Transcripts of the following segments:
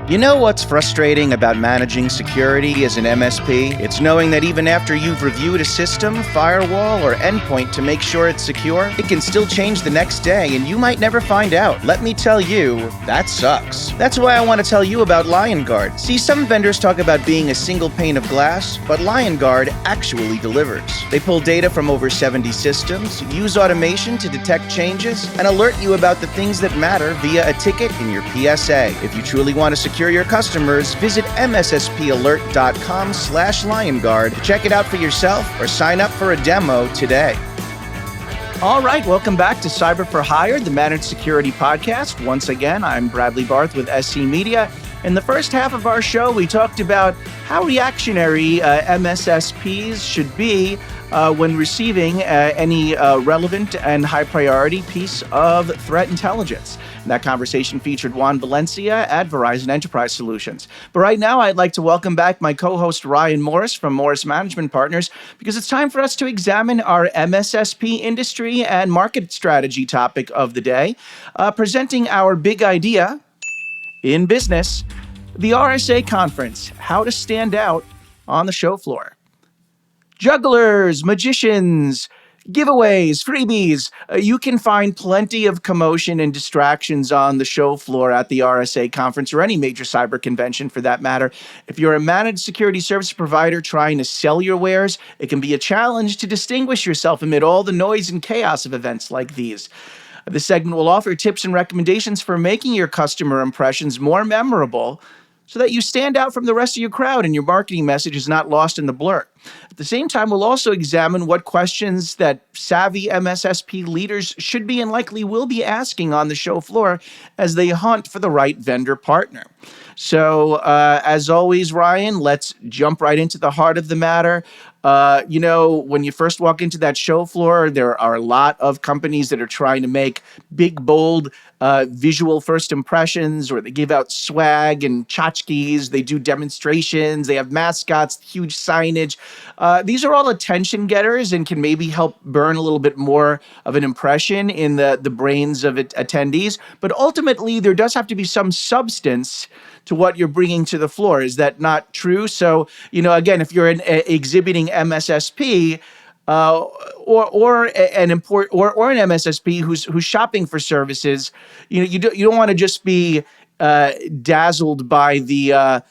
You know what's frustrating about managing security as an MSP? It's knowing that even after you've reviewed a system, firewall, or endpoint to make sure it's secure, it can still change the next day and you might never find out. Let me tell you, that sucks. That's why I want to tell you about LionGuard. See, some vendors talk about being a single pane of glass, but LionGuard actually delivers. They pull data from over 70 systems, use automation to detect changes, and alert you about the things that matter via a ticket in your PSA. If you truly want to secure your customers, visit msspalert.com/LionGuard to check it out for yourself or sign up for a demo today. All right, welcome back to Cyber for Hire, the Managed Security Podcast. Once again, I'm Bradley Barth with SC Media. In the first half of our show, we talked about how reactionary MSSPs should be when receiving any relevant and high-priority piece of threat intelligence. And that conversation featured Juan Valencia at Verizon Enterprise Solutions. But right now, I'd like to welcome back my co-host Ryan Morris from Morris Management Partners, because it's time for us to examine our MSSP industry and market strategy topic of the day, presenting our big idea in business, the RSA conference, how to stand out on the show floor. Jugglers, magicians, giveaways, freebies. You can find plenty of commotion and distractions on the show floor at the RSA conference or any major cyber convention for that matter. If you're a managed security service provider trying to sell your wares, it can be a challenge to distinguish yourself amid all the noise and chaos of events like these. This segment will offer tips and recommendations for making your customer impressions more memorable so that you stand out from the rest of your crowd and your marketing message is not lost in the blur. At the same time, we'll also examine what questions that savvy MSSP leaders should be and likely will be asking on the show floor as they hunt for the right vendor partner. So, as always, Ryan, let's jump right into the heart of the matter. When you first walk into that show floor, there are a lot of companies that are trying to make big, bold, visual first impressions, or they give out swag and tchotchkes. They do demonstrations. They have mascots, huge signage. These are all attention getters and can maybe help burn a little bit more of an impression in the brains of attendees. But ultimately, there does have to be some substance to what you're bringing to the floor. Is that not true? So, again, if you're exhibiting MSSP, or an MSSP who's shopping for services, you don't want to just be dazzled by the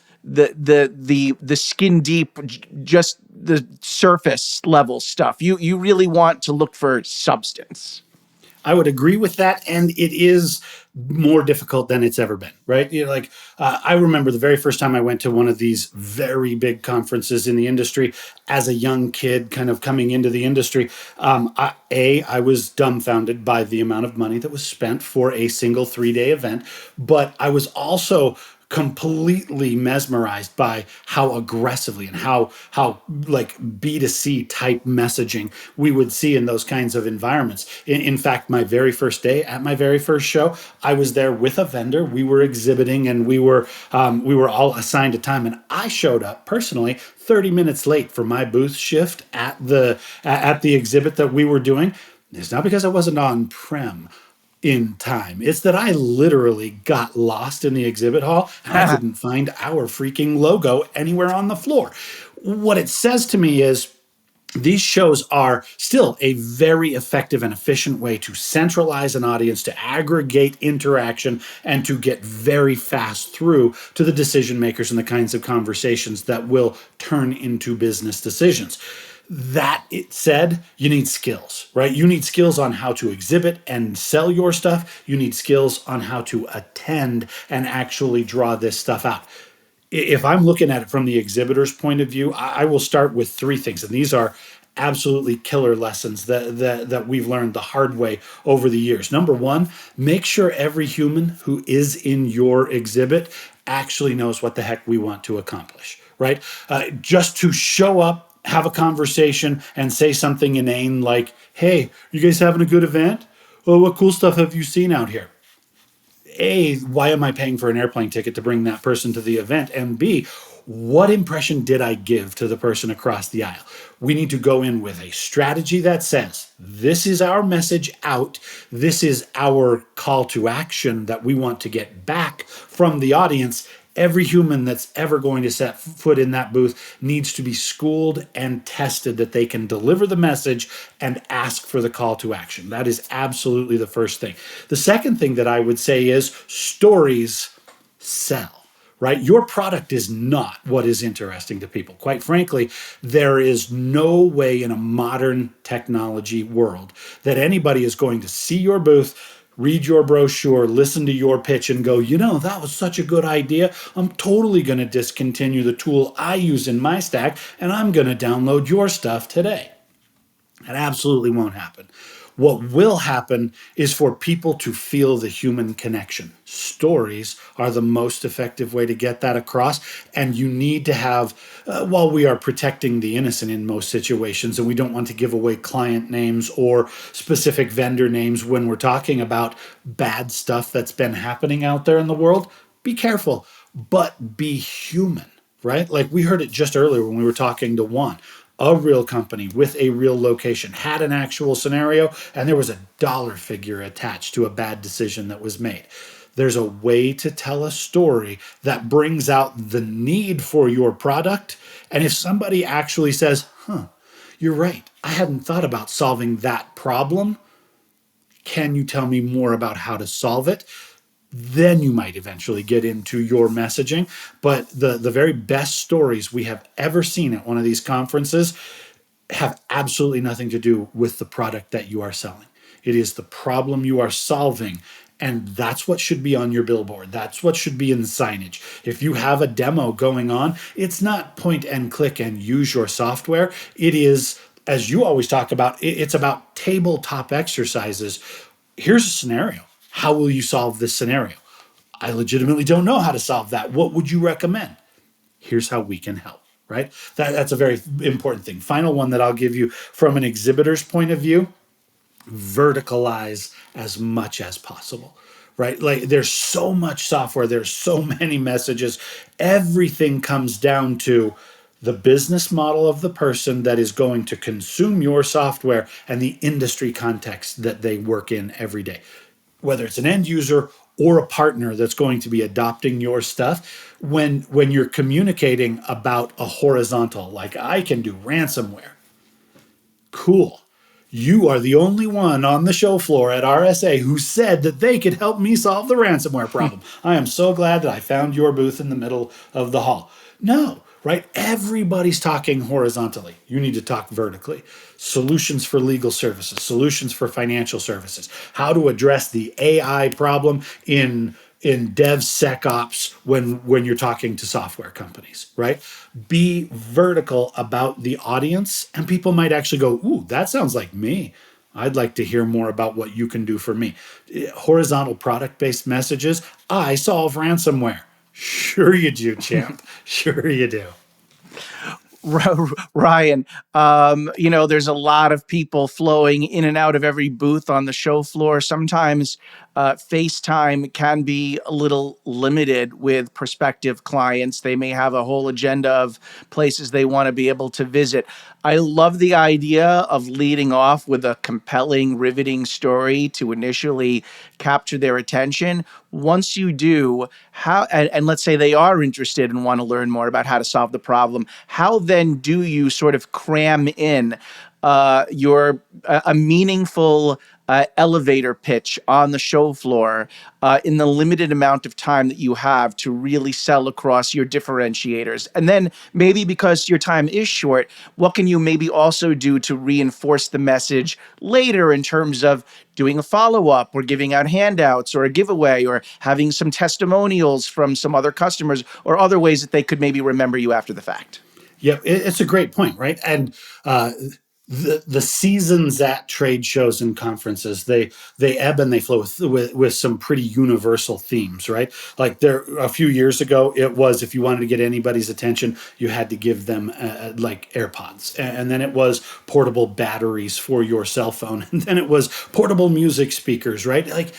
skin deep, just the surface level stuff. You really want to look for substance. I would agree with that, and it is more difficult than it's ever been, right? I remember the very first time I went to one of these very big conferences in the industry as a young kid, kind of coming into the industry. I was dumbfounded by the amount of money that was spent for a single 3-day event, but I was also completely mesmerized by how aggressively and how like B2C type messaging we would see in those kinds of environments. In fact, my very first day at my very first show, I was there with a vendor. We were exhibiting, and we were all assigned a time, and I showed up personally 30 minutes late for my booth shift at the exhibit that we were doing. It's not because I wasn't on-prem in time. It's that I literally got lost in the exhibit hall and I couldn't find our freaking logo anywhere on the floor. What it says to me is these shows are still a very effective and efficient way to centralize an audience, to aggregate interaction, and to get very fast through to the decision makers and the kinds of conversations that will turn into business decisions. That it said, you need skills, right? You need skills on how to exhibit and sell your stuff. You need skills on how to attend and actually draw this stuff out. If I'm looking at it from the exhibitor's point of view, I will start with 3 things. And these are absolutely killer lessons that we've learned the hard way over the years. Number 1, make sure every human who is in your exhibit actually knows what the heck we want to accomplish, right? Just to show up, have a conversation, and say something inane like, hey, you guys having a good event? Well, what cool stuff have you seen out here? A, why am I paying for an airplane ticket to bring that person to the event? And B, what impression did I give to the person across the aisle? We need to go in with a strategy that says, this is our message out. This is our call to action that we want to get back from the audience. Every human that's ever going to set foot in that booth needs to be schooled and tested that they can deliver the message and ask for the call to action. That is absolutely the first thing. The second thing that I would say is stories sell. Right? Your product is not what is interesting to people. Quite frankly, there is no way in a modern technology world that anybody is going to see your booth, read your brochure, listen to your pitch, and go, that was such a good idea. I'm totally going to discontinue the tool I use in my stack, and I'm going to download your stuff today. That absolutely won't happen. What will happen is for people to feel the human connection. Stories are the most effective way to get that across. And you need to have, while we are protecting the innocent in most situations, and we don't want to give away client names or specific vendor names when we're talking about bad stuff that's been happening out there in the world, be careful, but be human, right? Like we heard it just earlier when we were talking to Juan. A real company with a real location had an actual scenario, and there was a dollar figure attached to a bad decision that was made. There's a way to tell a story that brings out the need for your product. And if somebody actually says, you're right, I hadn't thought about solving that problem. Can you tell me more about how to solve it? Then you might eventually get into your messaging. But the very best stories we have ever seen at one of these conferences have absolutely nothing to do with the product that you are selling. It is the problem you are solving. And that's what should be on your billboard. That's what should be in the signage. If you have a demo going on, it's not point and click and use your software. It is, as you always talk about, it's about tabletop exercises. Here's a scenario. How will you solve this scenario? I legitimately don't know how to solve that. What would you recommend? Here's how we can help, right? That's a very important thing. Final one that I'll give you from an exhibitor's point of view, verticalize as much as possible, right? Like there's so much software, there's so many messages. Everything comes down to the business model of the person that is going to consume your software and the industry context that they work in every day. Whether it's an end user or a partner that's going to be adopting your stuff, when you're communicating about a horizontal, like I can do ransomware, cool. You are the only one on the show floor at RSA who said that they could help me solve the ransomware problem. I am so glad that I found your booth in the middle of the hall. No, right? Everybody's talking horizontally. You need to talk vertically. Solutions for legal services, solutions for financial services, how to address the AI problem in DevSecOps when you're talking to software companies, right? Be vertical about the audience, and people might actually go, ooh, that sounds like me. I'd like to hear more about what you can do for me. Horizontal product-based messages. I solve ransomware. Sure you do, champ. Sure you do. Ryan, there's a lot of people flowing in and out of every booth on the show floor. Sometimes FaceTime can be a little limited with prospective clients. They may have a whole agenda of places they want to be able to visit. I love the idea of leading off with a compelling, riveting story to initially capture their attention. Once you do, and let's say they are interested and want to learn more about how to solve the problem, how then do you sort of cram in a meaningful elevator pitch on the show floor in the limited amount of time that you have to really sell across your differentiators? And then maybe because your time is short, what can you maybe also do to reinforce the message later in terms of doing a follow-up or giving out handouts or a giveaway or having some testimonials from some other customers or other ways that they could maybe remember you after the fact? Yeah, it's a great point, right? And the seasons at trade shows and conferences, they ebb and they flow with some pretty universal themes, right? Like there a few years ago, it was if you wanted to get anybody's attention, you had to give them like AirPods, and then it was portable batteries for your cell phone, and then it was portable music speakers, right? Like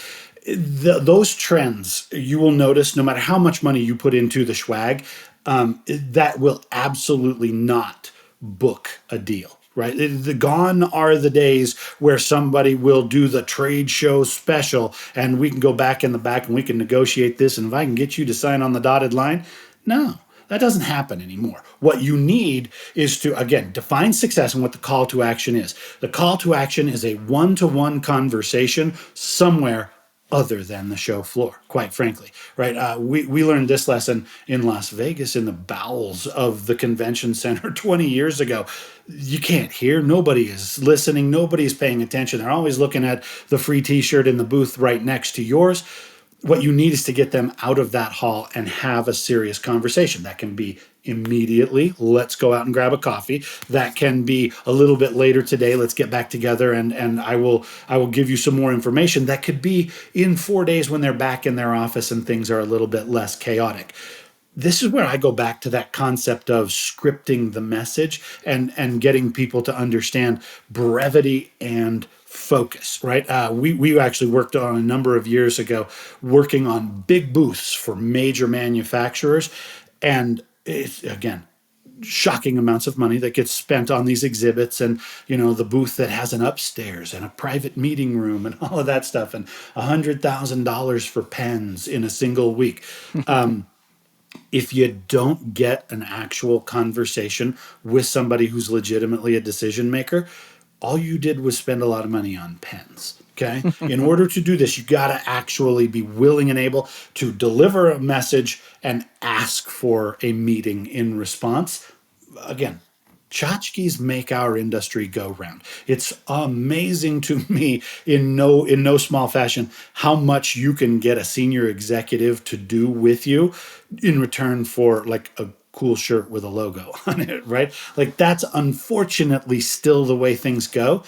those trends, you will notice no matter how much money you put into the swag, that will absolutely not book a deal, right? The gone are the days where somebody will do the trade show special and we can go back in the back and we can negotiate this. And if I can get you to sign on the dotted line, no, that doesn't happen anymore. What you need is to, again, define success and what the call to action is. The call to action is a one-to-one conversation somewhere other than the show floor, quite frankly, right? We learned this lesson in Las Vegas in the bowels of the convention center 20 years ago. You can't hear. Nobody is listening. Nobody's paying attention. They're always looking at the free t-shirt in the booth right next to yours. What you need is to get them out of that hall and have a serious conversation. That can be immediately, let's go out and grab a coffee. That can be a little bit later today, let's get back together and I will give you some more information. That could be in 4 days when they're back in their office and things are a little bit less chaotic. This is where I go back to that concept of scripting the message and getting people to understand brevity and focus, right? We actually worked on a number of years ago working on big booths for major manufacturers. And it's, again, shocking amounts of money that gets spent on these exhibits and the booth that has an upstairs and a private meeting room and all of that stuff and $100,000 for pens in a single week. If you don't get an actual conversation with somebody who's legitimately a decision maker, all you did was spend a lot of money on pens. Okay. In order to do this, you got to actually be willing and able to deliver a message and ask for a meeting in response. Again, tchotchkes make our industry go round. It's amazing to me in no small fashion how much you can get a senior executive to do with you in return for like a cool shirt with a logo on it, right? Like that's unfortunately still the way things go.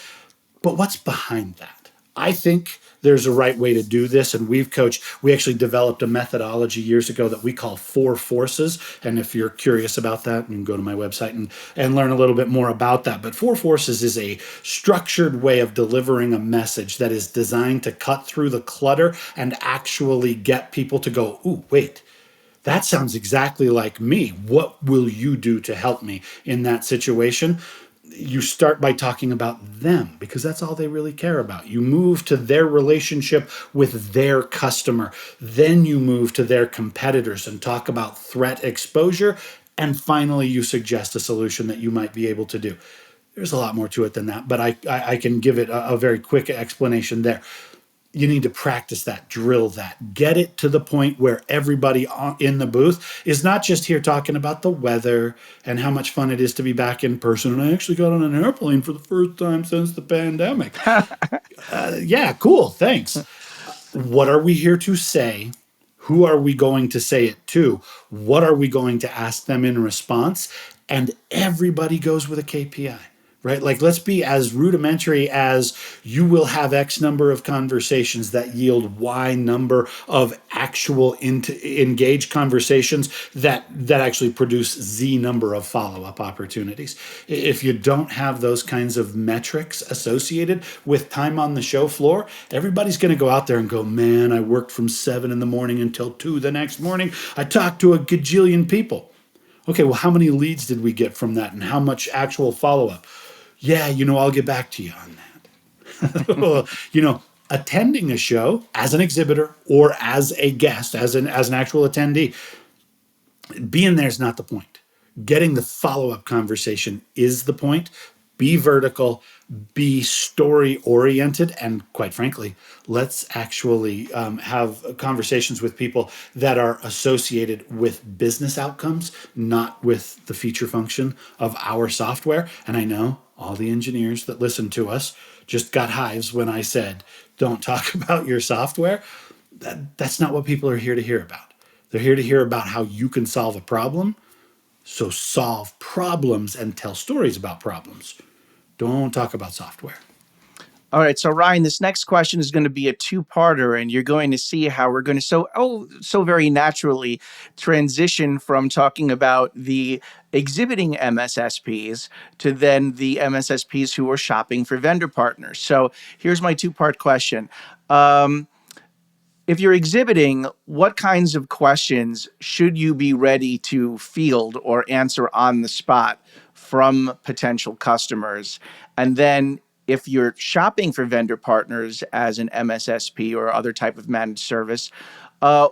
But what's behind that? I think there's a right way to do this. And we actually developed a methodology years ago that we call 4 forces. And if you're curious about that, you can go to my website and learn a little bit more about that. But 4 forces is a structured way of delivering a message that is designed to cut through the clutter and actually get people to go, ooh, wait, that sounds exactly like me. What will you do to help me in that situation? You start by talking about them because that's all they really care about. You move to their relationship with their customer. Then you move to their competitors and talk about threat exposure. And finally, you suggest a solution that you might be able to do. There's a lot more to it than that, but I can give it a very quick explanation there. You need to practice that, drill that, get it to the point where everybody in the booth is not just here talking about the weather and how much fun it is to be back in person. And I actually got on an airplane for the first time since the pandemic. Yeah, cool. Thanks. What are we here to say? Who are we going to say it to? What are we going to ask them in response? And everybody goes with a KPI. Right? Like, let's be as rudimentary as you will have X number of conversations that yield Y number of actual engaged conversations that actually produce Z number of follow-up opportunities. If you don't have those kinds of metrics associated with time on the show floor, everybody's going to go out there and go, man, I worked from 7 in the morning until 2 the next morning. I talked to a gajillion people. Okay, well, how many leads did we get from that and how much actual follow-up? Yeah, I'll get back to you on that. Attending a show as an exhibitor or as a guest, as an actual attendee, being there is not the point. Getting the follow-up conversation is the point. Be vertical, be story-oriented, and quite frankly, let's actually have conversations with people that are associated with business outcomes, not with the feature function of our software. And I know all the engineers that listen to us just got hives when I said, don't talk about your software. That's not what people are here to hear about. They're here to hear about how you can solve a problem. So solve problems and tell stories about problems. Don't talk about software. All right, so Ryan, this next question is going to be a 2-parter, and you're going to see how we're going to so very naturally transition from talking about the exhibiting MSSPs to then the MSSPs who are shopping for vendor partners. So here's my 2-part question. If you're exhibiting, what kinds of questions should you be ready to field or answer on the spot from potential customers? And then if you're shopping for vendor partners as an MSSP or other type of managed service,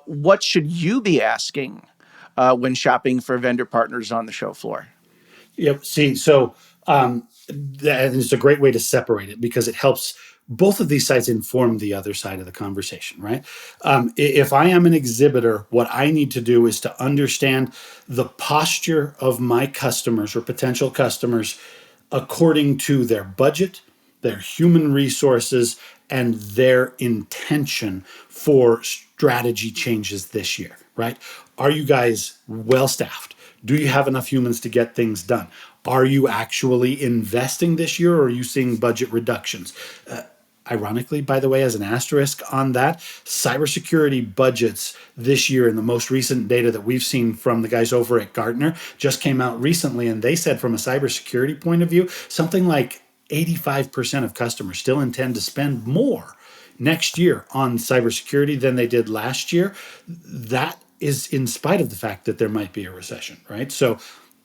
what should you be asking when shopping for vendor partners on the show floor? Yep. See, so that is a great way to separate it because it helps both of these sides inform the other side of the conversation, right? If I am an exhibitor, what I need to do is to understand the posture of my customers or potential customers according to their budget, their human resources, and their intention for strategy changes this year, right? Are you guys well staffed? Do you have enough humans to get things done? Are you actually investing this year or are you seeing budget reductions? Ironically, by the way, as an asterisk on that, cybersecurity budgets this year in the most recent data that we've seen from the guys over at Gartner just came out recently, and they said from a cybersecurity point of view, something like 85% of customers still intend to spend more next year on cybersecurity than they did last year. That is in spite of the fact that there might be a recession, right? So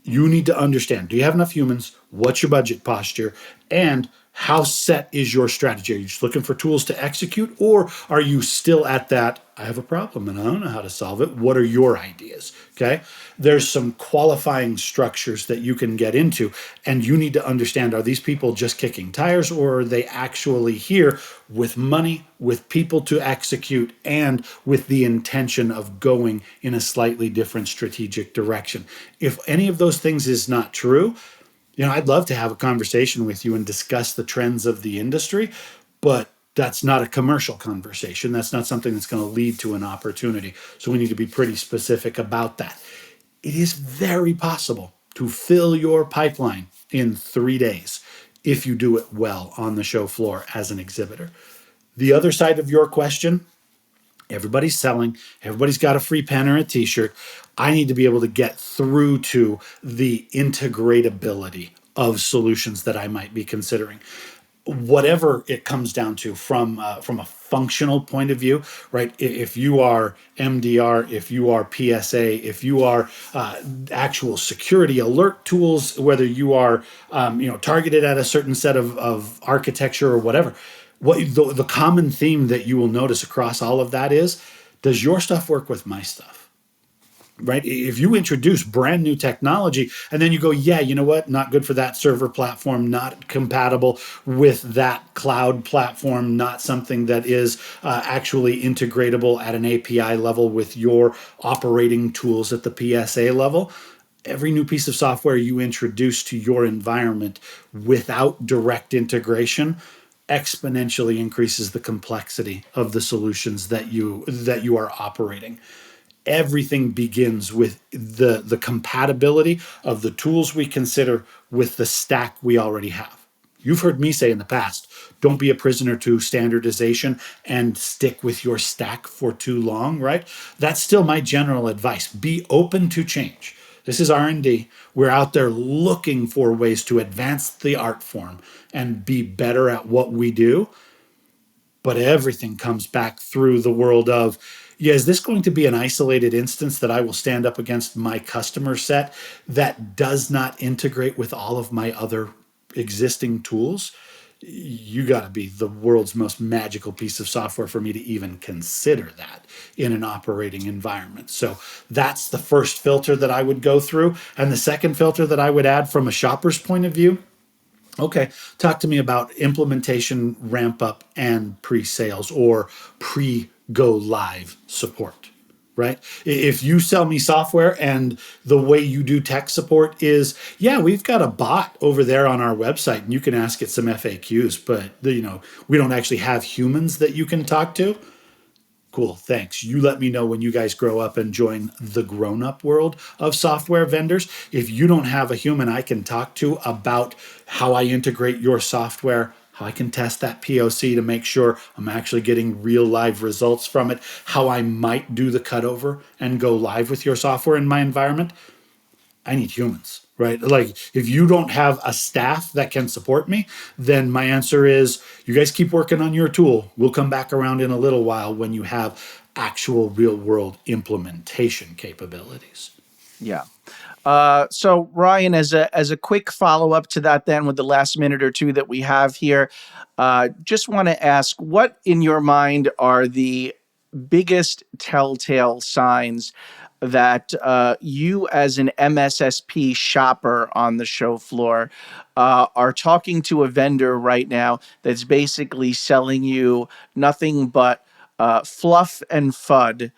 you need to understand, do you have enough humans? What's your budget posture? And how set is your strategy? Are you just looking for tools to execute? Or are you still at that, I have a problem and I don't know how to solve it? What are your ideas? Okay. There's some qualifying structures that you can get into, and you need to understand, are these people just kicking tires or are they actually here with money, with people to execute, and with the intention of going in a slightly different strategic direction? If any of those things is not true, I'd love to have a conversation with you and discuss the trends of the industry, but that's not a commercial conversation. That's not something that's going to lead to an opportunity. So we need to be pretty specific about that. It is very possible to fill your pipeline in 3 days if you do it well on the show floor as an exhibitor. The other side of your question, everybody's selling, everybody's got a free pen or a t-shirt. I need to be able to get through to the integratability of solutions that I might be considering. Whatever it comes down to from a functional point of view, right? If you are MDR, if you are PSA, if you are actual security alert tools, whether you are targeted at a certain set of architecture or whatever, what the common theme that you will notice across all of that is, does your stuff work with my stuff? Right? If you introduce brand new technology and then you go, yeah, you know what? Not good for that server platform, not compatible with that cloud platform, not something that is actually integratable at an API level with your operating tools at the PSA level. Every new piece of software you introduce to your environment without direct integration exponentially increases the complexity of the solutions that you are operating. Everything begins with the compatibility of the tools we consider with the stack we already have. You've heard me say in the past, don't be a prisoner to standardization and stick with your stack for too long, right? That's still my general advice. Be open to change. This is R&D. We're out there looking for ways to advance the art form and be better at what we do. But everything comes back through the world of, yeah, is this going to be an isolated instance that I will stand up against my customer set that does not integrate with all of my other existing tools? You got to be the world's most magical piece of software for me to even consider that in an operating environment. So that's the first filter that I would go through. And the second filter that I would add from a shopper's point of view, okay, talk to me about implementation, ramp up, and pre-sales or pre-go live support, right? If you sell me software and the way you do tech support is, yeah, we've got a bot over there on our website and you can ask it some FAQs, but we don't actually have humans that you can talk to. Cool, thanks. You let me know when you guys grow up and join the grown-up world of software vendors. If you don't have a human I can talk to about how I integrate your software, how I can test that POC to make sure I'm actually getting real live results from it, how I might do the cutover and go live with your software in my environment, I need humans, right? Like if you don't have a staff that can support me, then my answer is you guys keep working on your tool. We'll come back around in a little while when you have actual real world implementation capabilities. Yeah. So Ryan, as a quick follow up to that, then with the last minute or two that we have here, just want to ask, what in your mind are the biggest telltale signs that you, as an MSSP shopper on the show floor, are talking to a vendor right now that's basically selling you nothing but fluff and FUD,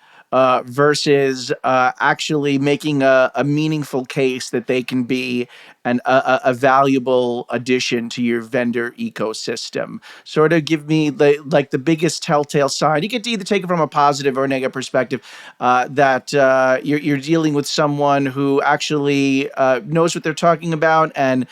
versus actually making a meaningful case that they can be a valuable addition to your vendor ecosystem? Sort of give me like the biggest telltale sign. You get to either take it from a positive or a negative perspective, that you're dealing with someone who actually knows what they're talking about and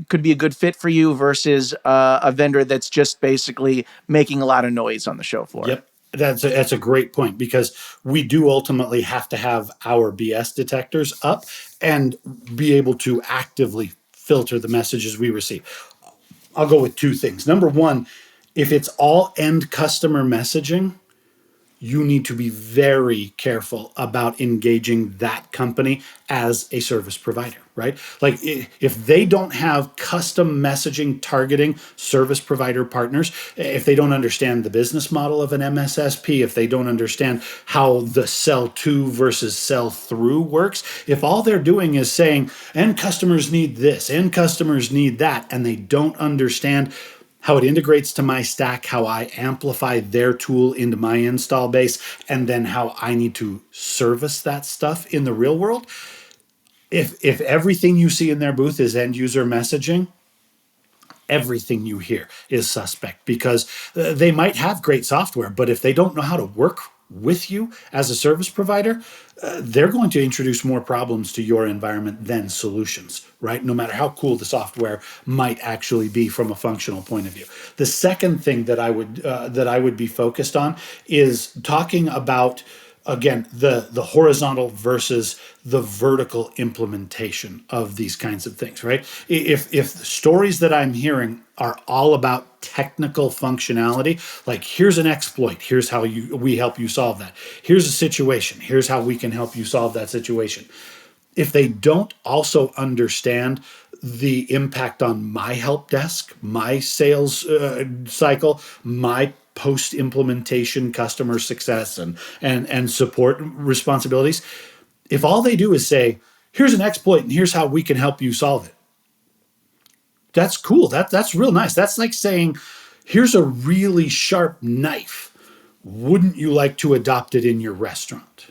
could be a good fit for you, versus a vendor that's just basically making a lot of noise on the show floor. Yep. That's a great point, because we do ultimately have to have our BS detectors up and be able to actively filter the messages we receive. I'll go with two things. Number one, if it's all end customer messaging, you need to be very careful about engaging that company as a service provider, right? Like if they don't have custom messaging targeting service provider partners, if they don't understand the business model of an MSSP, if they don't understand how the sell to versus sell through works, if all they're doing is saying, end customers need this, end customers need that, and they don't understand how it integrates to my stack, how I amplify their tool into my install base, and then how I need to service that stuff in the real world. If everything you see in their booth is end user messaging, everything you hear is suspect, because they might have great software, but if they don't know how to work with you as a service provider, they're going to introduce more problems to your environment than solutions, right? No matter how cool the software might actually be from a functional point of view. The second thing that I would be focused on is talking about, again, the horizontal versus the vertical implementation of these kinds of things, right? If the stories that I'm hearing are all about technical functionality, like here's an exploit, here's how we help you solve that, here's a situation, here's how we can help you solve that situation. If they don't also understand the impact on my help desk, my sales cycle, my post implementation customer success and support responsibilities, if all they do is say, here's an exploit and here's how we can help you solve it, that's cool. That's real nice. That's like saying, here's a really sharp knife. Wouldn't you like to adopt it in your restaurant?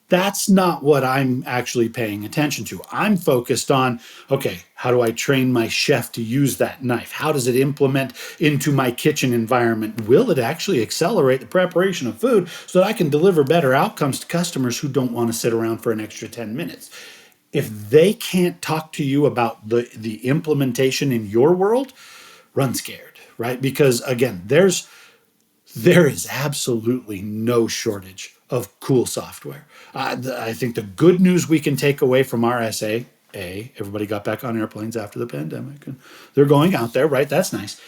That's not what I'm actually paying attention to. I'm focused on, okay, how do I train my chef to use that knife? How does it implement into my kitchen environment? Will it actually accelerate the preparation of food so that I can deliver better outcomes to customers who don't want to sit around for an extra 10 minutes? If they can't talk to you about the implementation in your world, run scared, right? Because again, there is absolutely no shortage of cool software. I think the good news we can take away from RSA, everybody got back on airplanes after the pandemic, and they're going out there, right? That's nice.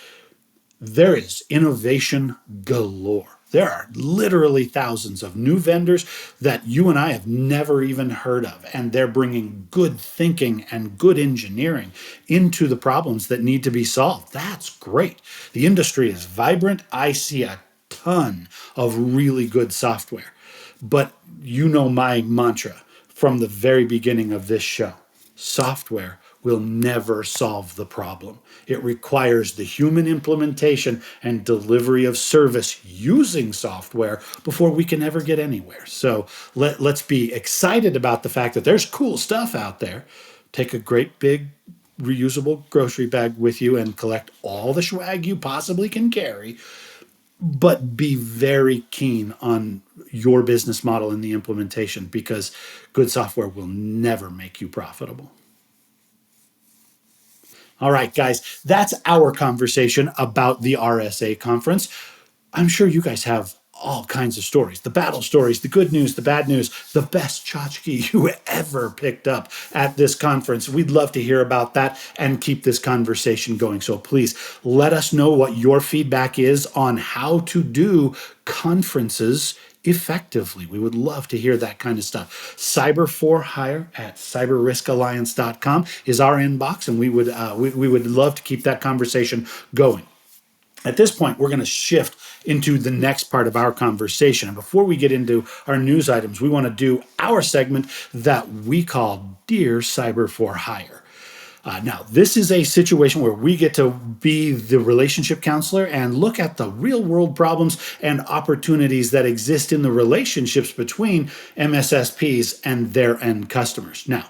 There is innovation galore. There are literally thousands of new vendors that you and I have never even heard of, and they're bringing good thinking and good engineering into the problems that need to be solved. That's great. The industry is vibrant. I see a ton of really good software. But you know my mantra from the very beginning of this show: software will never solve the problem. It requires the human implementation and delivery of service using software before we can ever get anywhere. So let's be excited about the fact that there's cool stuff out there. Take a great big reusable grocery bag with you and collect all the swag you possibly can carry, but be very keen on your business model and the implementation, because good software will never make you profitable. All right, guys, that's our conversation about the RSA conference. I'm sure you guys have all kinds of stories, the battle stories, the good news, the bad news, the best tchotchke you ever picked up at this conference. We'd love to hear about that and keep this conversation going. So please let us know what your feedback is on how to do conferences effectively. We would love to hear that kind of stuff. Cyber for Hire at cyberriskalliance.com is our inbox, and we would love to keep that conversation going. At this point, we're going to shift into the next part of our conversation. And before we get into our news items, we want to do our segment that we call Dear Cyber for Hire. Now, this is a situation where we get to be the relationship counselor and look at the real world problems and opportunities that exist in the relationships between MSSPs and their end customers. Now,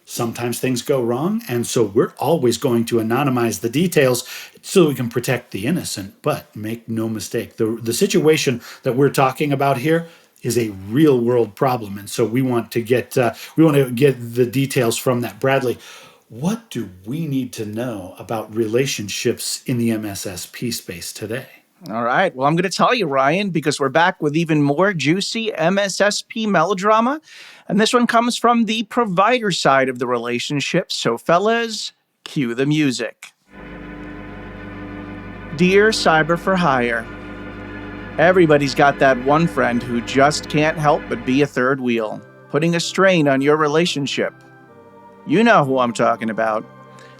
sometimes things go wrong, and so we're always going to anonymize the details so we can protect the innocent. But make no mistake, the situation that we're talking about here is a real world problem, and so we want to get the details from that. Bradley, what do we need to know about relationships in the MSSP space today? All right. Well, I'm going to tell you, Ryan, because we're back with even more juicy MSSP melodrama. And this one comes from the provider side of the relationship. So, fellas, cue the music. Dear Cyber for Hire, everybody's got that one friend who just can't help but be a third wheel, putting a strain on your relationship. You know who I'm talking about.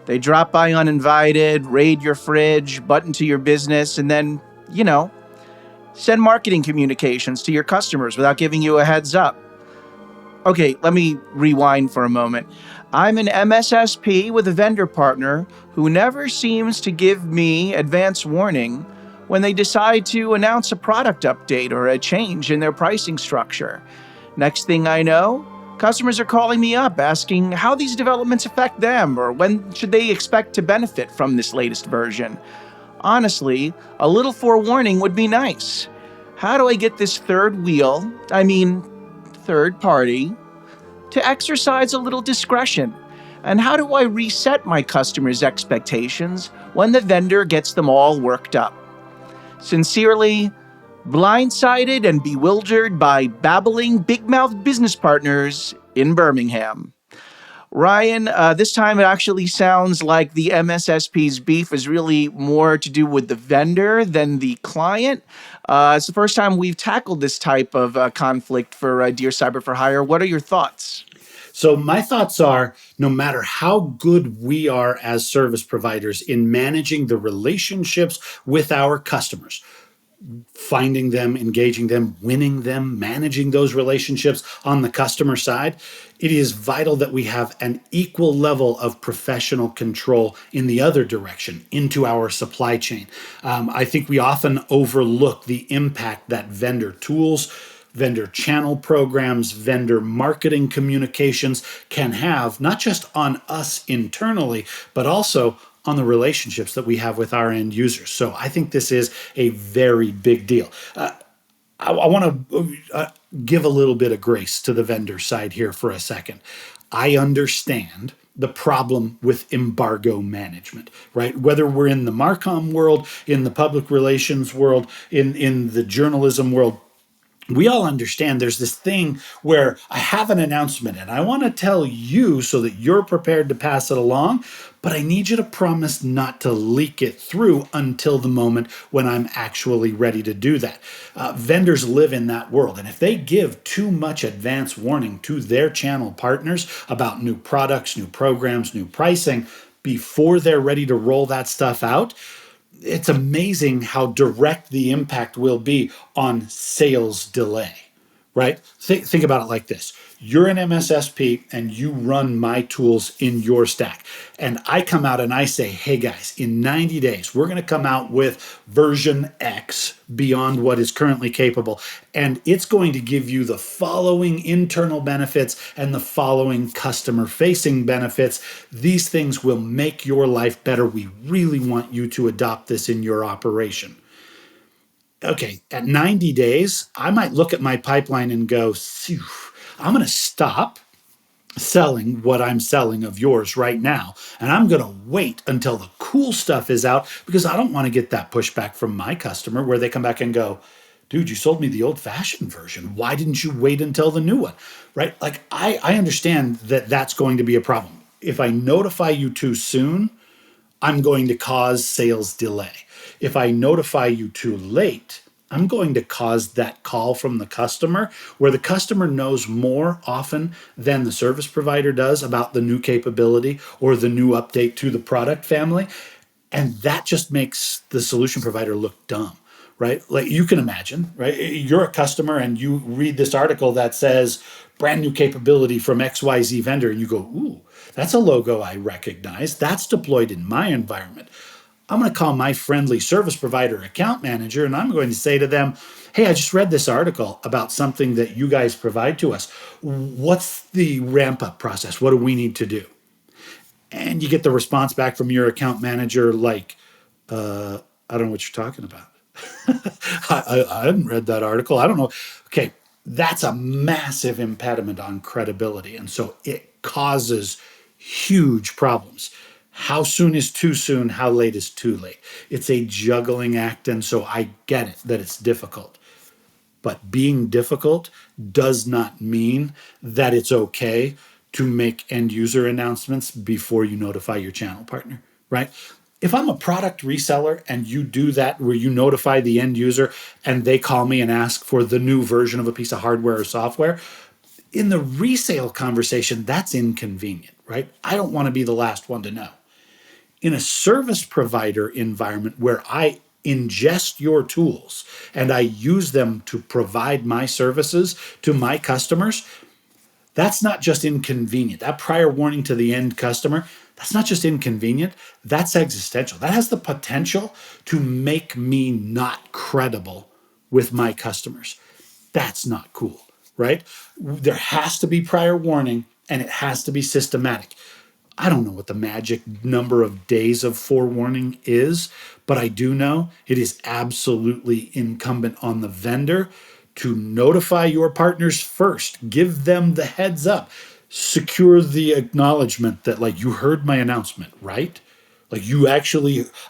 They drop by uninvited, raid your fridge, butt into your business, and then, send marketing communications to your customers without giving you a heads up. Okay, let me rewind for a moment. I'm an MSSP with a vendor partner who never seems to give me advance warning when they decide to announce a product update or a change in their pricing structure. Next thing I know, customers are calling me up asking how these developments affect them or when should they expect to benefit from this latest version. Honestly, a little forewarning would be nice. How do I get this third party, to exercise a little discretion? And how do I reset my customers' expectations when the vendor gets them all worked up? Sincerely, blindsided and bewildered by babbling, big-mouthed business partners in Birmingham. Ryan, this time it actually sounds like the MSSP's beef is really more to do with the vendor than the client. It's the first time we've tackled this type of conflict for Dear Cyber for Hire. What are your thoughts? So my thoughts are, no matter how good we are as service providers in managing the relationships with our customers, finding them, engaging them, winning them, managing those relationships on the customer side, it is vital that we have an equal level of professional control in the other direction, into our supply chain. I think we often overlook the impact that vendor tools, vendor channel programs, vendor marketing communications can have, not just on us internally, but also on the relationships that we have with our end users. So I think this is a very big deal. I want to give a little bit of grace to the vendor side here for a second. I understand the problem with embargo management, right? Whether we're in the Marcom world, in the public relations world, in the journalism world, we all understand there's this thing where I have an announcement and I want to tell you so that you're prepared to pass it along, but I need you to promise not to leak it through until the moment when I'm actually ready to do that. Vendors live in that world, and if they give too much advance warning to their channel partners about new products, new programs, new pricing before they're ready to roll that stuff out, it's amazing how direct the impact will be on sales delay, right? Think about it like this. You're an MSSP and you run my tools in your stack. And I come out and I say, hey guys, in 90 days, we're going to come out with version X beyond what is currently capable. And it's going to give you the following internal benefits and the following customer facing benefits. These things will make your life better. We really want you to adopt this in your operation. Okay, at 90 days, I might look at my pipeline and go, phew, I'm going to stop selling what I'm selling of yours right now. And I'm going to wait until the cool stuff is out because I don't want to get that pushback from my customer where they come back and go, dude, you sold me the old fashioned version. Why didn't you wait until the new one? Right? Like, I understand that that's going to be a problem. If I notify you too soon, I'm going to cause sales delay. If I notify you too late, I'm going to cause that call from the customer where the customer knows more often than the service provider does about the new capability or the new update to the product family. And that just makes the solution provider look dumb, right? Like, you can imagine, right? You're a customer and you read this article that says brand new capability from XYZ vendor, and you go, ooh, that's a logo I recognize. That's deployed in my environment. I'm going to call my friendly service provider account manager and I'm going to say to them, hey, I just read this article about something that you guys provide to us. What's the ramp up process? What do we need to do? And you get the response back from your account manager like, I don't know what you're talking about. I hadn't read that article. I don't know. Okay, that's a massive impediment on credibility. And so it causes huge problems. How soon is too soon? How late is too late? It's a juggling act. And so I get it that it's difficult. But being difficult does not mean that it's okay to make end user announcements before you notify your channel partner, right? If I'm a product reseller and you do that where you notify the end user and they call me and ask for the new version of a piece of hardware or software, in the resale conversation, that's inconvenient, right? I don't want to be the last one to know. In a service provider environment where I ingest your tools and I use them to provide my services to my customers, that's not just inconvenient. That prior warning to the end customer, that's not just inconvenient, that's existential. That has the potential to make me not credible with my customers. That's not cool, right? There has to be prior warning and it has to be systematic. I don't know what the magic number of days of forewarning is, but I do know it is absolutely incumbent on the vendor to notify your partners first. Give them the heads up. Secure the acknowledgement that, like, you heard my announcement, right? Like,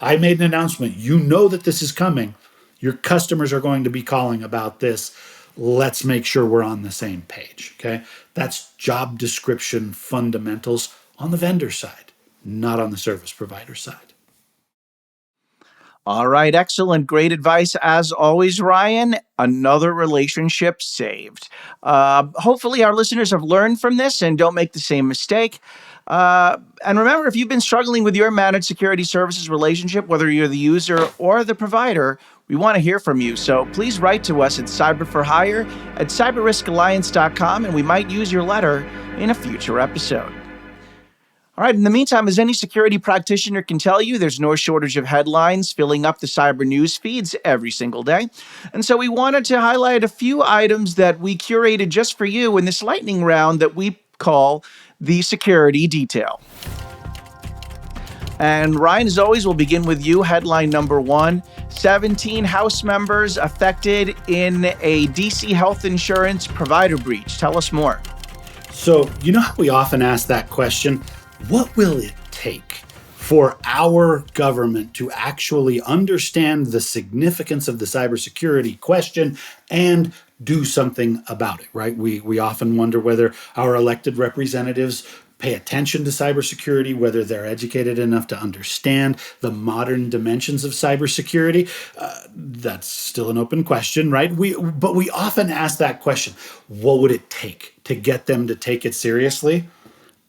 I made an announcement. You know that this is coming. Your customers are going to be calling about this. Let's make sure we're on the same page, okay? That's job description fundamentals on the vendor side, not on the service provider side. All right, excellent. Great advice as always, Ryan. Another relationship saved. Hopefully, our listeners have learned from this and don't make the same mistake. And remember, if you've been struggling with your managed security services relationship, whether you're the user or the provider, we want to hear from you. So please write to us at cyberforhire@cyberriskalliance.com, and we might use your letter in a future episode. All right, in the meantime, as any security practitioner can tell you, there's no shortage of headlines filling up the cyber news feeds every single day. And so we wanted to highlight a few items that we curated just for you in this lightning round that we call the security detail. And Ryan, as always, we'll begin with you. Headline number 1, 17 House members affected in a DC health insurance provider breach. Tell us more. So, you know how we often ask that question? What will it take for our government to actually understand the significance of the cybersecurity question and do something about it, right? We often wonder whether our elected representatives pay attention to cybersecurity, whether they're educated enough to understand the modern dimensions of cybersecurity. That's still an open question, right? But we often ask that question, what would it take to get them to take it seriously?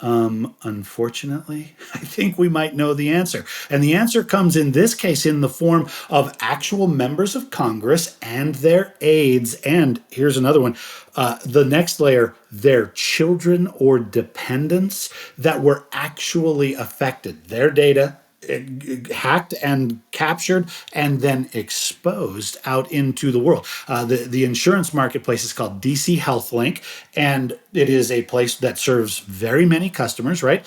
Unfortunately, I think we might know the answer. And the answer comes in this case in the form of actual members of Congress and their aides. And here's another one. The next layer, their children or dependents that were actually affected. Their data hacked and captured and then exposed out into the world. The insurance marketplace is called DC HealthLink, and it is a place that serves very many customers, right?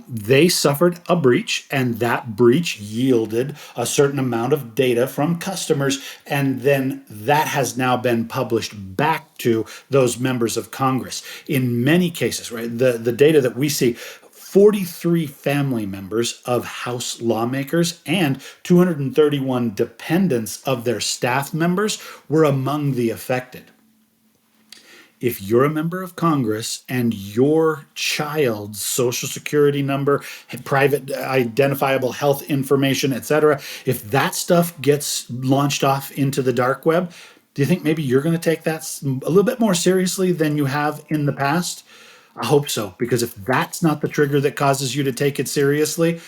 They suffered a breach, and that breach yielded a certain amount of data from customers, and then that has now been published back to those members of Congress. In many cases, right, the data that we see, 43 family members of House lawmakers and 231 dependents of their staff members were among the affected. If you're a member of Congress and your child's social security number, private identifiable health information, etc., if that stuff gets launched off into the dark web, do you think maybe you're going to take that a little bit more seriously than you have in the past? I hope so, because if that's not the trigger that causes you to take it seriously,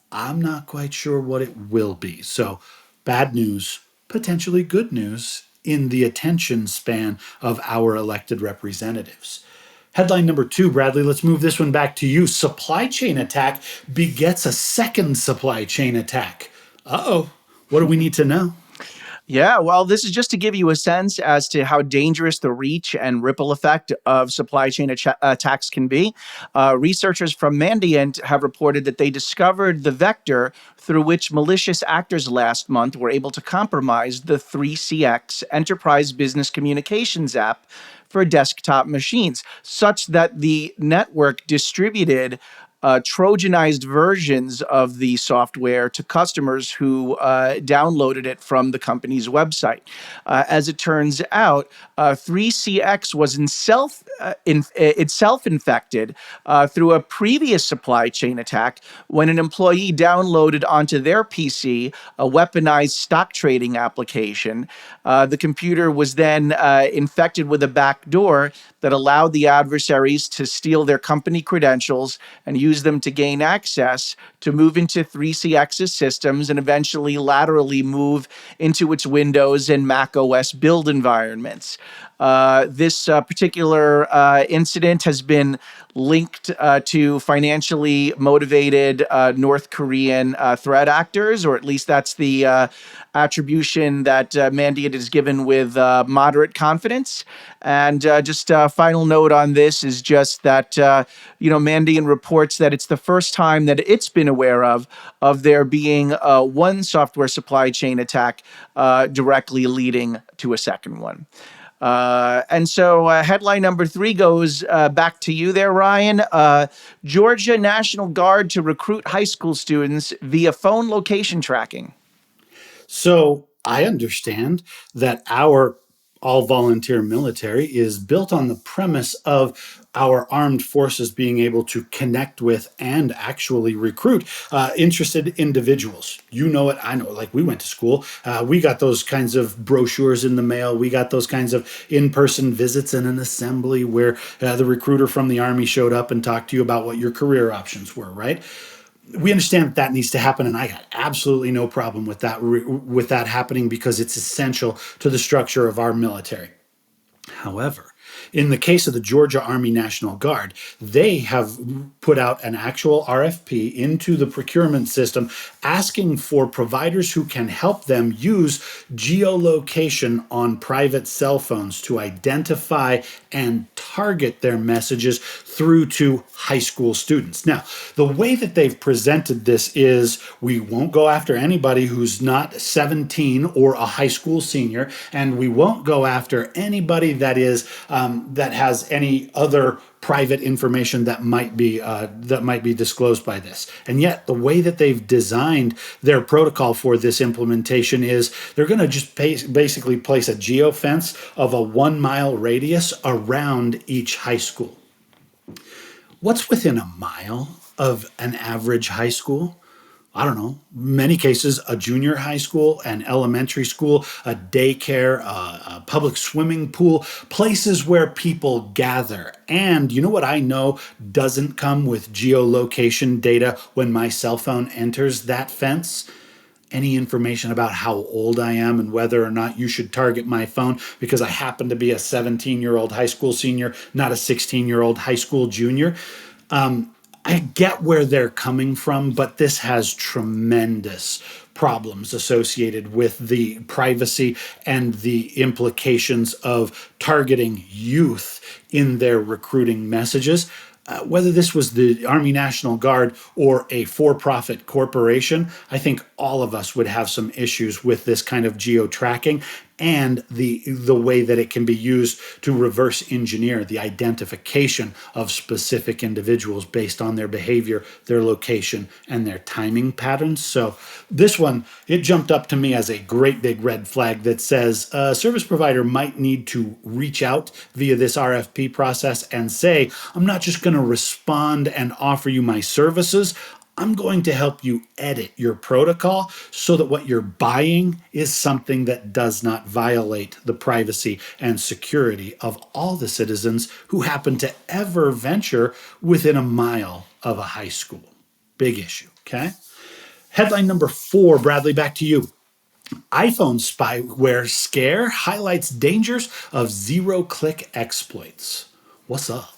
I'm not quite sure what it will be. So, bad news, potentially good news in the attention span of our elected representatives. Headline number 2, Bradley, let's move this one back to you. Supply chain attack begets a second supply chain attack. Uh-oh, what do we need to know? Yeah, well, this is just to give you a sense as to how dangerous the reach and ripple effect of supply chain attacks can be. Researchers from Mandiant have reported that they discovered the vector through which malicious actors last month were able to compromise the 3CX Enterprise Business Communications app for desktop machines, such that the network distributed Trojanized versions of the software to customers who downloaded it from the company's website. As it turns out, 3CX was itself infected through a previous supply chain attack when an employee downloaded onto their PC a weaponized stock trading application. The computer was then infected with a backdoor that allowed the adversaries to steal their company credentials and use them to gain access to move into 3CX's systems and eventually laterally move into its Windows and Mac OS build environments. This particular incident has been linked to financially motivated North Korean threat actors, or at least that's the attribution that Mandiant is given with moderate confidence. And just a final note on this is just that, Mandiant reports that it's the first time that it's been aware of there being one software supply chain attack directly leading to a second one. And so headline number 3 goes back to you there, Ryan. Georgia National Guard to recruit high school students via phone location tracking. So I understand that our all-volunteer military is built on the premise of our armed forces being able to connect with and actually recruit interested individuals. You know it, I know it. Like, we went to school. We got those kinds of brochures in the mail. We got those kinds of in-person visits in an assembly where the recruiter from the Army showed up and talked to you about what your career options were, right? We understand that needs to happen, and I got absolutely no problem with that happening because it's essential to the structure of our military. However, in the case of the Georgia Army National Guard, they have put out an actual RFP into the procurement system asking for providers who can help them use geolocation on private cell phones to identify and target their messages through to high school students. Now, the way that they've presented this is we won't go after anybody who's not 17 or a high school senior, and we won't go after anybody that is that has any other private information that might be disclosed by this. And yet, the way that they've designed their protocol for this implementation is they're going to just basically place a geofence of a 1-mile radius around each high school. What's within a mile of an average high school? I don't know, many cases, a junior high school, an elementary school, a daycare, a public swimming pool, places where people gather. And you know what I know doesn't come with geolocation data when my cell phone enters that fence? Any information about how old I am and whether or not you should target my phone because I happen to be a 17-year-old high school senior, not a 16-year-old high school junior. I get where they're coming from, but this has tremendous problems associated with the privacy and the implications of targeting youth in their recruiting messages. Whether this was the Army National Guard or a for-profit corporation, I think all of us would have some issues with this kind of geo-tracking. and the way that it can be used to reverse engineer the identification of specific individuals based on their behavior, their location, and their timing patterns. So this one, it jumped up to me as a great big red flag that says a service provider might need to reach out via this RFP process and say, I'm not just going to respond and offer you my services. I'm going to help you edit your protocol so that what you're buying is something that does not violate the privacy and security of all the citizens who happen to ever venture within a mile of a high school. Big issue, okay? Headline number 4, Bradley, back to you. iPhone spyware scare highlights dangers of zero-click exploits. What's up?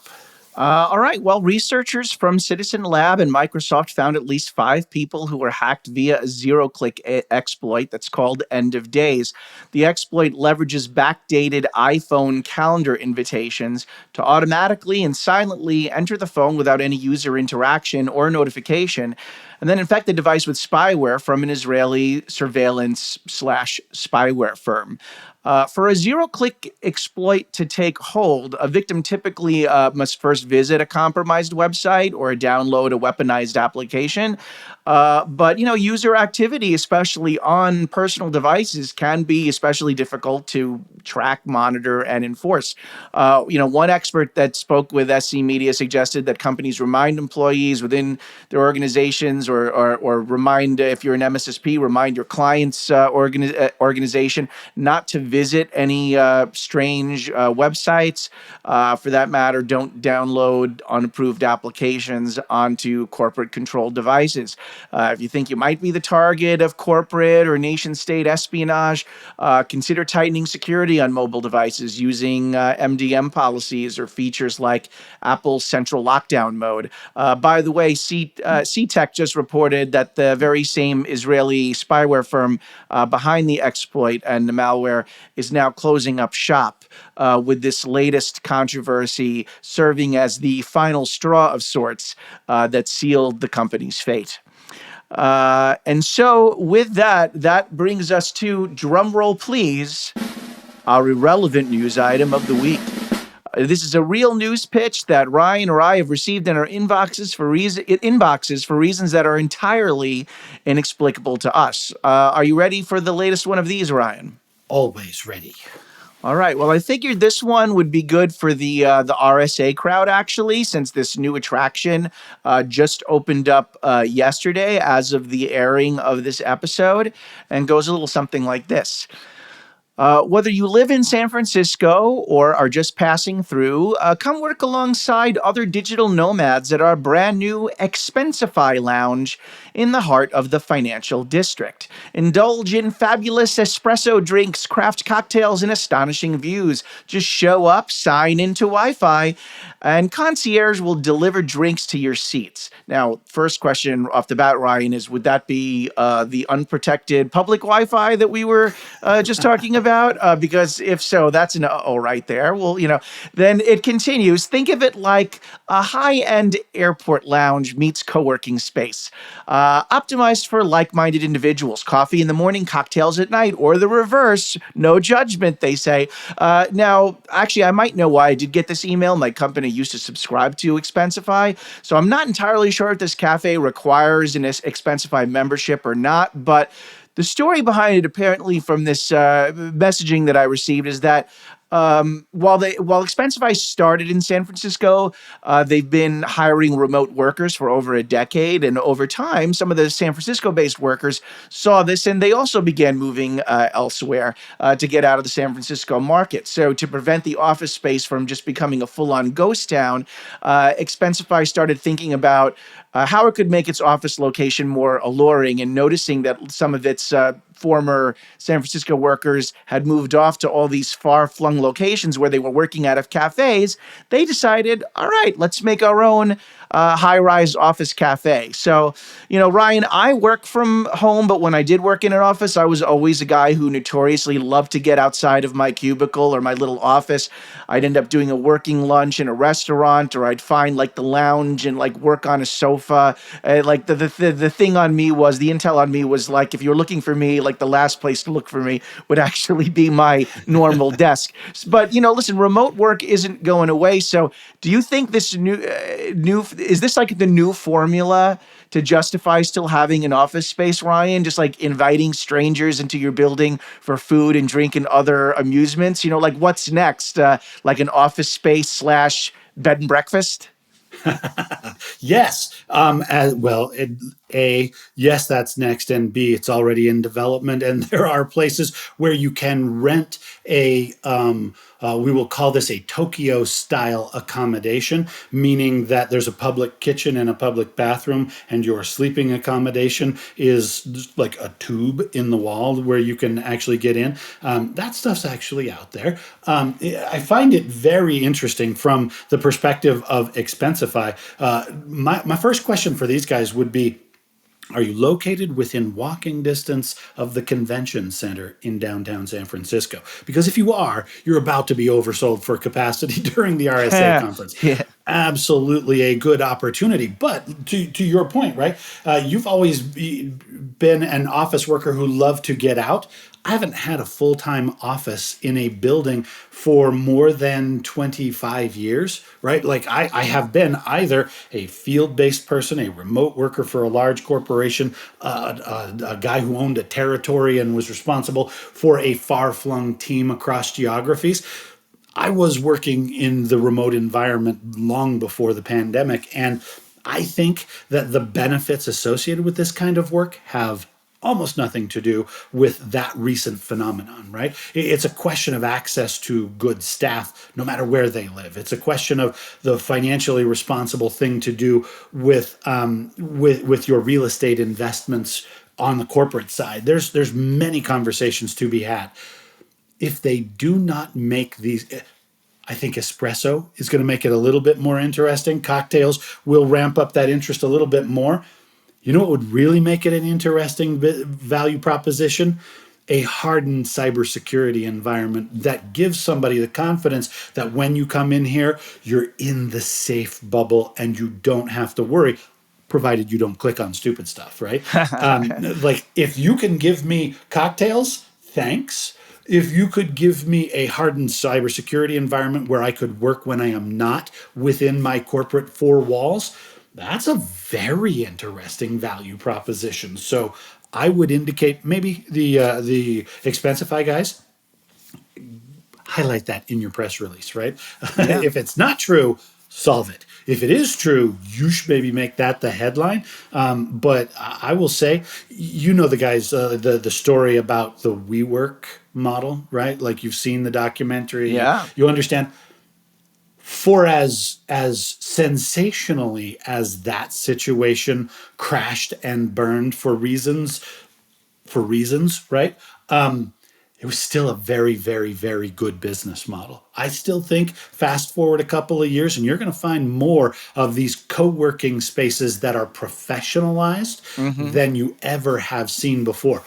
All right. Well, researchers from Citizen Lab and Microsoft found at least 5 people who were hacked via a zero-click exploit that's called End of Days. The exploit leverages backdated iPhone calendar invitations to automatically and silently enter the phone without any user interaction or notification, and then infect the device with spyware from an Israeli surveillance/spyware firm. For a zero-click exploit to take hold, a victim typically must first visit a compromised website or download a weaponized application. But user activity, especially on personal devices, can be especially difficult to track, monitor, and enforce. One expert that spoke with SC Media suggested that companies remind employees within their organizations, or remind, if you're an MSSP, remind your client's organization not to visit any strange websites. For that matter, don't download unapproved applications onto corporate controlled devices. If you think you might be the target of corporate or nation-state espionage, consider tightening security on mobile devices using MDM policies or features like Apple's central lockdown mode. By the way, CTech just reported that the very same Israeli spyware firm behind the exploit and the malware is now closing up shop, with this latest controversy serving as the final straw of sorts that sealed the company's fate. And so with that brings us to, drumroll please, our irrelevant news item of the week. This is a real news pitch that Ryan or I have received in our inboxes for reasons that are entirely inexplicable to us. Are you ready for the latest one of these, Ryan? Always ready. All right. Well, I figured this one would be good for the RSA crowd, actually, since this new attraction just opened up yesterday as of the airing of this episode, and goes a little something like this. Whether you live in San Francisco or are just passing through, come work alongside other digital nomads at our brand new Expensify Lounge in the heart of the financial district. Indulge in fabulous espresso drinks, craft cocktails, and astonishing views. Just show up, sign into Wi-Fi, and concierge will deliver drinks to your seats. Now, first question off the bat, Ryan, is would that be the unprotected public Wi-Fi that we were just talking about? Because if so, that's an uh-oh right there. Well, then it continues. Think of it like a high-end airport lounge meets co-working space. Optimized for like-minded individuals. Coffee in the morning, cocktails at night, or the reverse. No judgment, they say. Now, actually, I might know why I did get this email. My company used to subscribe to Expensify, so I'm not entirely sure if this cafe requires an Expensify membership or not, but the story behind it, apparently from this messaging that I received, is that while Expensify started in San Francisco, they've been hiring remote workers for over a decade, and over time, some of the San Francisco-based workers saw this, and they also began moving elsewhere to get out of the San Francisco market. So to prevent the office space from just becoming a full-on ghost town, Expensify started thinking about how it could make its office location more alluring, and noticing that some of its former San Francisco workers had moved off to all these far-flung locations where they were working out of cafes, they decided, all right, let's make our own high-rise office cafe. So, Ryan, I work from home, but when I did work in an office, I was always a guy who notoriously loved to get outside of my cubicle or my little office. I'd end up doing a working lunch in a restaurant, or I'd find the lounge and work on a sofa. The thing on me was, the intel on me was, if you were looking for me, like the last place to look for me would actually be my normal desk. But, listen, remote work isn't going away. So do you think this is this like the new formula to justify still having an office space, Ryan? Just like inviting strangers into your building for food and drink and other amusements? Like what's next? Like an office space slash bed and breakfast? Yes. As well, yes, that's next, and B, it's already in development, and there are places where you can rent a. We will call this a Tokyo style accommodation, meaning that there's a public kitchen and a public bathroom, and your sleeping accommodation is like a tube in the wall where you can actually get in. That stuff's actually out there. I find it very interesting from the perspective of Expensify. My first question for these guys would be, are you located within walking distance of the convention center in downtown San Francisco? Because if you are, you're about to be oversold for capacity during the RSA conference. Yeah. Absolutely a good opportunity. But to your point, right? You've always been an office worker who loved to get out. I haven't had a full-time office in a building for more than 25 years, right? Like I have been either a field-based person, a remote worker for a large corporation, a guy who owned a territory and was responsible for a far-flung team across geographies. I was working in the remote environment long before the pandemic, and I think that the benefits associated with this kind of work have almost nothing to do with that recent phenomenon, right? It's a question of access to good staff, no matter where they live. It's a question of the financially responsible thing to do with your real estate investments on the corporate side. There's many conversations to be had. If they do not make these, I think espresso is going to make it a little bit more interesting. Cocktails will ramp up that interest a little bit more. You know what would really make it an interesting value proposition? A hardened cybersecurity environment that gives somebody the confidence that when you come in here, you're in the safe bubble and you don't have to worry, provided you don't click on stupid stuff, right? Like if you can give me cocktails, thanks. If you could give me a hardened cybersecurity environment where I could work when I am not within my corporate four walls, that's a very interesting value proposition. So I would indicate maybe the Expensify guys, highlight that in your press release, right? Yeah. If it's not true, solve it. If it is true, you should maybe make that the headline. But I will say, the guys, the story about the WeWork model, right? Like you've seen the documentary. Yeah. You understand. For as sensationally as that situation crashed and burned for reasons, right? It was still a very, very, very good business model. I still think fast forward a couple of years and you're going to find more of these co-working spaces that are professionalized than you ever have seen before.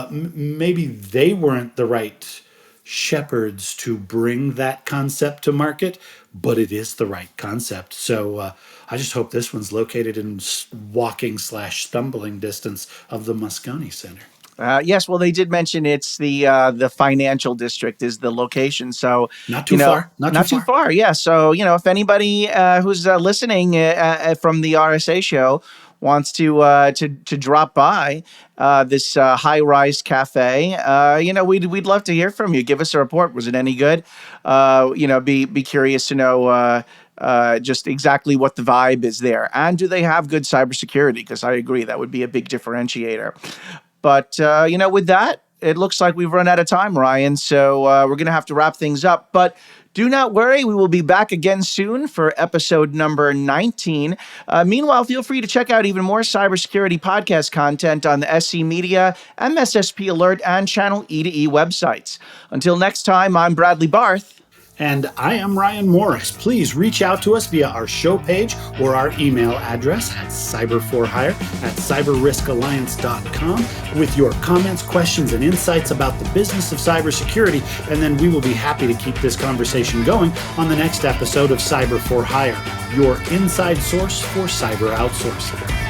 Maybe they weren't the right shepherds to bring that concept to market, but it is the right concept. So I just hope this one's located in walking/stumbling distance of the Moscone Center. Yes, well, they did mention it's the financial district is the location, so not too far. Not too far. Yeah, so if anybody who's listening from the RSA show wants to drop by this high-rise cafe, we'd love to hear from you. Give us a report. Was it any good? Be curious to know. Just exactly what the vibe is there, and do they have good cybersecurity? Because I agree that would be a big differentiator. But, with that, it looks like we've run out of time, Ryan. So we're going to have to wrap things up. But do not worry. We will be back again soon for episode number 19. Meanwhile, feel free to check out even more cybersecurity podcast content on the SC Media, MSSP Alert, and Channel E2E websites. Until next time, I'm Bradley Barth. And I am Ryan Morris. Please reach out to us via our show page or our email address at cyber4hire@cyberriskalliance.com with your comments, questions, and insights about the business of cybersecurity. And then we will be happy to keep this conversation going on the next episode of Cyber for Hire, your inside source for cyber outsourcing.